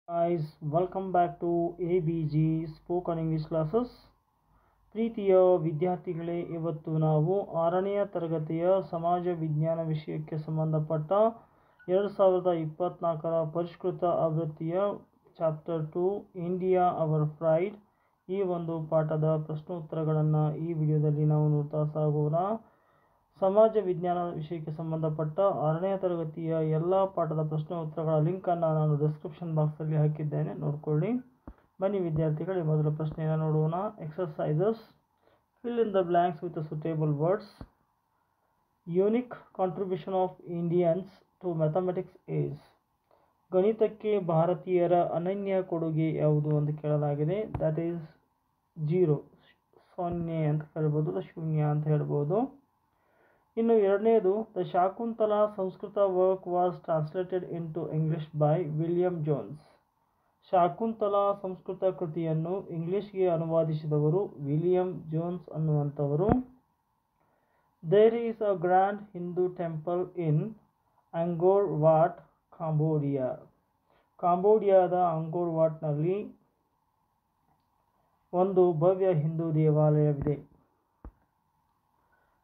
Guys, welcome back to ABG Spoken English Classes. ಪ್ರೀತಿಯ ವಿದ್ಯಾರ್ಥಿಗಳೇ, ಇವತ್ತು ನಾವು 6ನೆಯ ತರಗತಿಯ ಸಮಾಜ ವಿಜ್ಞಾನ ವಿಷಯಕ್ಕೆ ಸಂಬಂಧಪಟ್ಟ 2024ರ ಪರಿಷ್ಕೃತ ಆವೃತ್ತಿಯ ಚಾಪ್ಟರ್ 2 ಇಂಡಿಯಾ ಅವರ್ ಪ್ರೈಡ್ ಈ ಒಂದು ಪಾಠದ ಪ್ರಶ್ನೋತ್ತರಗಳನ್ನು ಈ ವಿಡಿಯೋದಲ್ಲಿ ನಾವು ನೋಡ್ತಾ ಸಾಗೋಣ. ಸಮಾಜ ವಿಜ್ಞಾನ ವಿಷಯಕ್ಕೆ ಸಂಬಂಧಪಟ್ಟ 6ನೇ ತರಗತಿಯ ಎಲ್ಲ ಪಾಠದ ಪ್ರಶ್ನೆ ಉತ್ತರಗಳ ಲಿಂಕನ್ನು ನಾನು ಡಿಸ್ಕ್ರಿಪ್ಷನ್ ಬಾಕ್ಸಲ್ಲಿ ಹಾಕಿದ್ದೇನೆ, ನೋಡ್ಕೊಳ್ಳಿ. ಬನ್ನಿ ವಿದ್ಯಾರ್ಥಿಗಳೇ, ಮೊದಲ ಪ್ರಶ್ನೆಯನ್ನು ನೋಡೋಣ. Exercises. Fill in the blanks with suitable words. Unique contribution of Indians to mathematics is. ಗಣಿತಕ್ಕೆ ಭಾರತೀಯರ ಅನನ್ಯ ಕೊಡುಗೆ ಯಾವುದು ಅಂತ ಕೇಳಲಾಗಿದೆ. ದಟ್ ಈಸ್ 0, ಸೊನ್ನೆ ಅಂತ ಹೇಳ್ಬೋದು, ಶೂನ್ಯ ಅಂತ ಹೇಳ್ಬೋದು. ಇನ್ನು ಎರಡನೇದು, the Shakuntala Sanskrit work was translated in to English by William Jones. Shakuntala Sanskrit ಕೃತಿಯನ್ನು ಇಂಗ್ಲಿಷ್ಗೆ ಅನುವಾದಿಸಿದವರು ವಿಲಿಯಂ ಜೋನ್ಸ್ ಅನ್ನುವಂಥವರು. There is a grand Hindu temple in Angkor Wat, Cambodia. ಕಾಂಬೋಡಿಯಾದ ಅಂಗೋರ್ ವಾಟ್ನಲ್ಲಿ ಒಂದು ಭವ್ಯ ಹಿಂದೂ ದೇವಾಲಯವಿದೆ.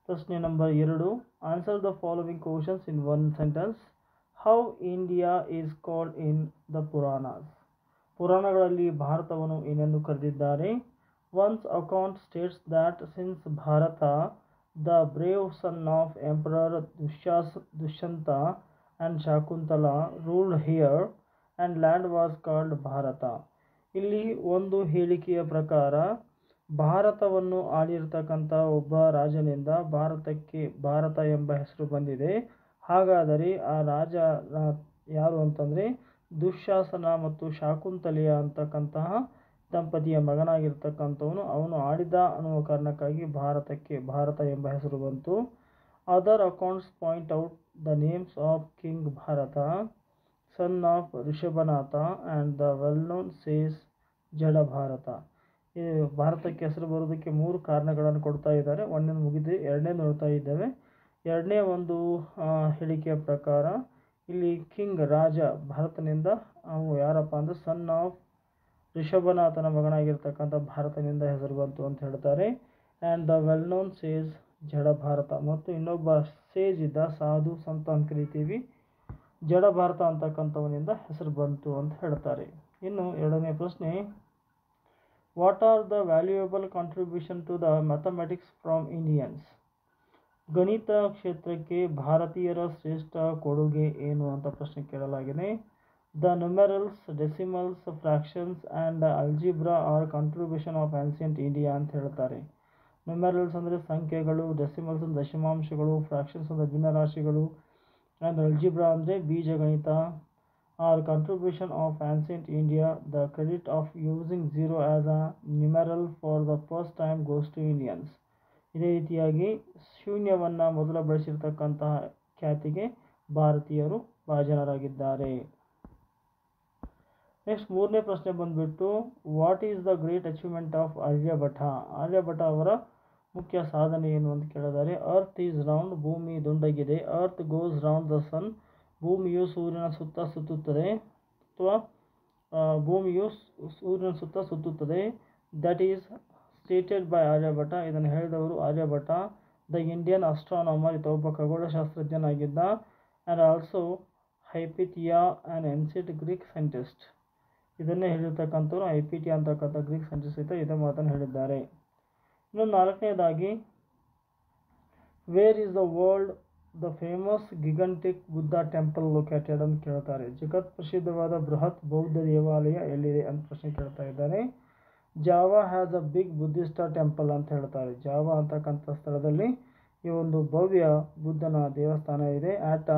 ಪ್ರಶ್ನೆ number 2. Answer the following questions in one sentence. How India is called in the Puranas. ಪುರಾಣಗಳಲ್ಲಿ ಭಾರತವನ್ನು ಏನೆಂದು ಕರೆದಿದ್ದಾರೆ. One's account states that since Bharata the brave son of emperor Dushyanta and Shakuntala ruled here and land was called Bharat. ಇಲ್ಲಿ ಒಂದು ಹೇಳಿಕೆಯ ಪ್ರಕಾರ ಭಾರತವನ್ನು ಆಳಿರ್ತಕ್ಕಂಥ ಒಬ್ಬ ರಾಜನಿಂದ ಭಾರತಕ್ಕೆ ಭಾರತ ಎಂಬ ಹೆಸರು ಬಂದಿದೆ. ಹಾಗಾದರೆ ಆ ರಾಜ ಯಾರು ಅಂತಂದರೆ ದುಶ್ಯಾಸನ ಮತ್ತು ಶಾಕುಂತಲೆಯ ಅಂತಕ್ಕಂತಹ ದಂಪತಿಯ ಮಗನಾಗಿರ್ತಕ್ಕಂಥವನು. ಅವನು ಆಳಿದ ಅನ್ನುವ ಕಾರಣಕ್ಕಾಗಿ ಭಾರತಕ್ಕೆ ಭಾರತ ಎಂಬ ಹೆಸರು ಬಂತು. Other accounts point out the names of king Bharat, son of Rishabhanatha and the well known says ಜಡ ಭಾರತ. ಈ ಭಾರತಕ್ಕೆ ಹೆಸರು ಬರೋದಕ್ಕೆ 3 ಕಾರಣಗಳನ್ನು ಕೊಡ್ತಾ ಇದ್ದಾರೆ. ಒಂದನೇದು ಮುಗಿದು ಎರಡನೇದು ನೋಡ್ತಾ ಇದ್ದೇವೆ. ಎರಡನೇ ಒಂದು ಹೇಳಿಕೆಯ ಪ್ರಕಾರ ಇಲ್ಲಿ ಕಿಂಗ್ ರಾಜ ಭಾರತನಿಂದ ಅವು ಯಾರಪ್ಪ ಅಂದರೆ ಸನ್ ಆಫ್ ಋಷಭನಾಥನ ಮಗನಾಗಿರ್ತಕ್ಕಂಥ ಭಾರತನಿಂದ ಹೆಸರು ಬಂತು ಅಂತ ಹೇಳ್ತಾರೆ. ಆ್ಯಂಡ್ ದ ವೆಲ್ ನೋನ್ ಸೇಜ್ ಜಡ ಭಾರತ, ಮತ್ತು ಇನ್ನೊಬ್ಬ ಸೇಜ್ ಇದ್ದ, ಸಾಧು ಸಂತ ಅಂತ ಕರಿತೀವಿ, ಜಡ ಭಾರತ ಅಂತಕ್ಕಂಥವನಿಂದ ಹೆಸರು ಬಂತು ಅಂತ ಹೇಳ್ತಾರೆ. ಇನ್ನು ಎರಡನೇ ಪ್ರಶ್ನೆ, what are the valuable contribution to the mathematics from Indians. ಗಣಿತ ಕ್ಷೇತ್ರಕ್ಕೆ ಭಾರತೀಯರ ಶ್ರೇಷ್ಠ ಕೊಡುಗೆ ಏನು ಅಂತ ಪ್ರಶ್ನೆ ಕೇಳಲಾಗಿದೆ. The numerals, decimals, fractions and algebra are contribution of ancient India ಅಂತ ಹೇಳ್ತಾರೆ. ನ್ಯೂಮೆರಲ್ಸ್ ಅಂದರೆ ಸಂಖ್ಯೆಗಳು, ಡೆಸಿಮಲ್ಸ್ ಅಂದರೆ ದಶಮಾಂಶಗಳು, ಫ್ರಾಕ್ಷನ್ಸ್ ಅಂದರೆ ಭಿನ್ನರಾಶಿಗಳು, ಆ್ಯಂಡ್ ಅಲ್ಜಿಬ್ರಾ ಅಂದರೆ ಬೀಜಗಣಿತ are contribution of ancient India. The credit of using 0 as a numeral for the first time goes to Indians. ಇದೇ ರೀತಿಯಾಗಿ ಶೂನ್ಯವನ್ನು ಮೊದಲು ಬಳಸಿರ್ತಕ್ಕಂತಹ ಖ್ಯಾತಿಗೆ ಭಾರತೀಯರು ಭಾಜನರಾಗಿದ್ದಾರೆ. ನೆಕ್ಸ್ಟ್ ಮೂರನೇ ಪ್ರಶ್ನೆ ಬಂದ್ಬಿಟ್ಟು, what is the great achievement of Aryabhata. Aryabhata ಅವರ ಮುಖ್ಯ ಸಾಧನೆ ಏನು ಅಂತ ಕೇಳಿದ್ದಾರೆ. ಅರ್ತ್ ಈಸ್ ರೌಂಡ್, ಭೂಮಿ ದುಂಡಗಿದೆ. Earth goes round the sun, ಭೂಮಿಯು ಸೂರ್ಯನ ಸುತ್ತ ಸುತ್ತುತ್ತದೆ, ಅಥವಾ ಭೂಮಿಯು ಸೂರ್ಯನ ಸುತ್ತ ಸುತ್ತುತ್ತದೆ. That is stated by Aryabhata. ಇದನ್ನು ಹೇಳಿದವರು ಆರ್ಯಭಟ. ದ ಇಂಡಿಯನ್ ಅಸ್ಟ್ರಾನಮರ್, ಈತ ಒಬ್ಬ ಖಗೋಳಶಾಸ್ತ್ರಜ್ಞನಾಗಿದ್ದ. And also Hypatia and ancient Greek scientist. ಇದನ್ನೇ ಹೇಳಿರ್ತಕ್ಕಂಥವ್ರು ಹೈಪಿಥಿಯಾ ಅಂತಕ್ಕಂಥ ಗ್ರೀಕ್ ಸೈಂಟಿಸ್ಟ್ ಸಹಿತ ಇದೇ ಮಾತನ್ನು ಹೇಳಿದ್ದಾರೆ. ಇನ್ನು ನಾಲ್ಕನೇದಾಗಿ, where is the world the famous gigantic Buddha temple located ಅಂತ ಕೇಳ್ತಾರೆ. ಜಗತ್ ಪ್ರಸಿದ್ಧವಾದ ಬೃಹತ್ ಬೌದ್ಧ ದೇವಾಲಯ ಎಲ್ಲಿದೆ ಅಂತ ಪ್ರಶ್ನೆ ಕೇಳ್ತಾ ಇದ್ದಾರೆ. Java has a big Buddhist temple ಅಂತ ಹೇಳ್ತಾರೆ. ಜಾವಾ ಅಂತಕ್ಕಂಥ ಸ್ಥಳದಲ್ಲಿ ಈ ಒಂದು ಭವ್ಯ ಬುದ್ಧನ ದೇವಸ್ಥಾನ ಇದೆ. At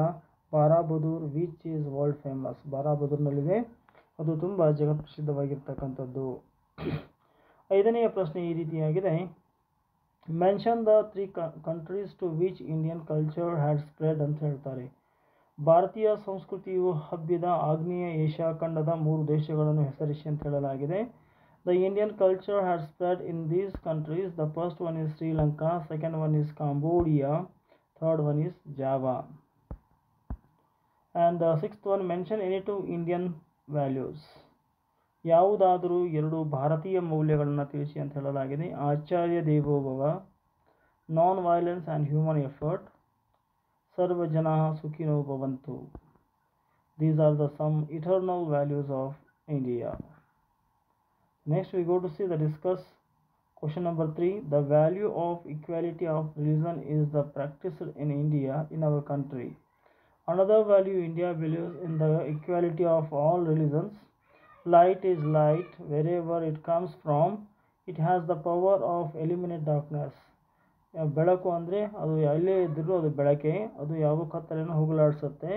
Borobudur which is world famous. ಬಾರಾಬುದೂರ್ನಲ್ಲಿದೆ, ಅದು ತುಂಬ ಜಗತ್ ಪ್ರಸಿದ್ಧವಾಗಿರ್ತಕ್ಕಂಥದ್ದು. ಐದನೆಯ ಪ್ರಶ್ನೆ ಈ ರೀತಿಯಾಗಿದೆ. Mention the 3 countries to which Indian culture had spread ಅಂತ ಹೇಳ್ತಾರೆ. ಭಾರತೀಯ ಸಂಸ್ಕೃತಿಯು ಹಬ್ಬಿದ ಆಗ್ನೇಯ ಏಷ್ಯಾ ಖಂಡದ 3 ದೇಶಗಳನ್ನು ಹೆಸರಿಸಿ ಅಂತ ಹೇಳಲಾಗಿದೆ. The Indian culture had spread in these countries. The first one is Sri Lanka, second one is Cambodia, third one is Java. And the sixth one, mention any 2 Indian values. ಯಾವುದಾದರೂ ಎರಡು ಭಾರತೀಯ ಮೌಲ್ಯಗಳನ್ನು ತಿಳಿಸಿ ಅಂತ ಹೇಳಲಾಗಿದೆ. ಆಚಾರ್ಯ ದೇವೋಭವ, non violence and human effort, ಸರ್ವ ಜನಃ ಸುಖಿನೋ ಭವಂತು. These are the some eternal values of India. Next we go to see the discuss question number 3. The value of equality of religion is the practiced in India, in our country. Another value, India believes in the equality of all religions. Light is light wherever it comes from. It has the power of eliminate darkness. ಬೆಳಕು ಅಂದರೆ ಅದು ಎಲ್ಲೇ ಇದ್ದರೂ ಅದು ಬೆಳಕೆ, ಅದು ಯಾವ ಕತ್ತಲೆಯನ್ನು ಹೋಗಲಾಡಿಸುತ್ತೆ.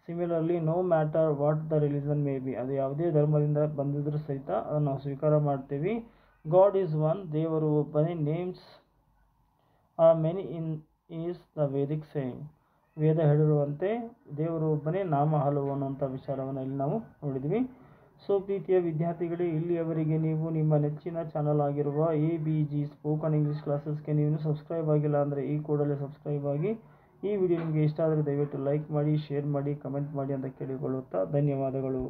Similarly, no matter what the religion may be, ಅದು ಯಾವುದೇ ಧರ್ಮದಿಂದ ಬಂದಿದ್ರೂ ಸಹಿತ ಅದನ್ನು ನಾವು ಸ್ವೀಕಾರ ಮಾಡ್ತೀವಿ. ಗಾಡ್ ಈಸ್ ಒನ್, ದೇವರು ಒಬ್ಬನೇ. Names are many in is the Vedic saying, Veda ಹೇಳಿರುವಂತೆ ದೇವರು ಒಬ್ಬನೇ, ನಾಮ ಹಲವು ಅನ್ನುವಂಥ ವಿಚಾರವನ್ನು ಇಲ್ಲಿ ನಾವು ನೋಡಿದ್ವಿ. ಸೊ ಪ್ರೀತಿಯ ವಿದ್ಯಾರ್ಥಿಗಳೇ, ಇಲ್ಲಿಯವರೆಗೆ ನೀವು ನಿಮ್ಮ ನೆಚ್ಚಿನ ಚಾನಲ್ ಆಗಿರುವ ABG ಸ್ಪೋಕನ್ ಇಂಗ್ಲೀಷ್ ಕ್ಲಾಸಸ್ಗೆ ನೀವು ಸಬ್ಸ್ಕ್ರೈಬ್ ಆಗಿಲ್ಲ ಅಂದರೆ ಈ ಕೂಡಲೇ ಸಬ್ಸ್ಕ್ರೈಬ್ ಆಗಿ. ಈ ವಿಡಿಯೋ ನಿಮಗೆ ಇಷ್ಟ ಆದರೆ ದಯವಿಟ್ಟು ಲೈಕ್ ಮಾಡಿ, ಶೇರ್ ಮಾಡಿ, ಕಮೆಂಟ್ ಮಾಡಿ ಅಂತ ಕೇಳಿಕೊಳ್ಳುತ್ತಾ ಧನ್ಯವಾದಗಳು.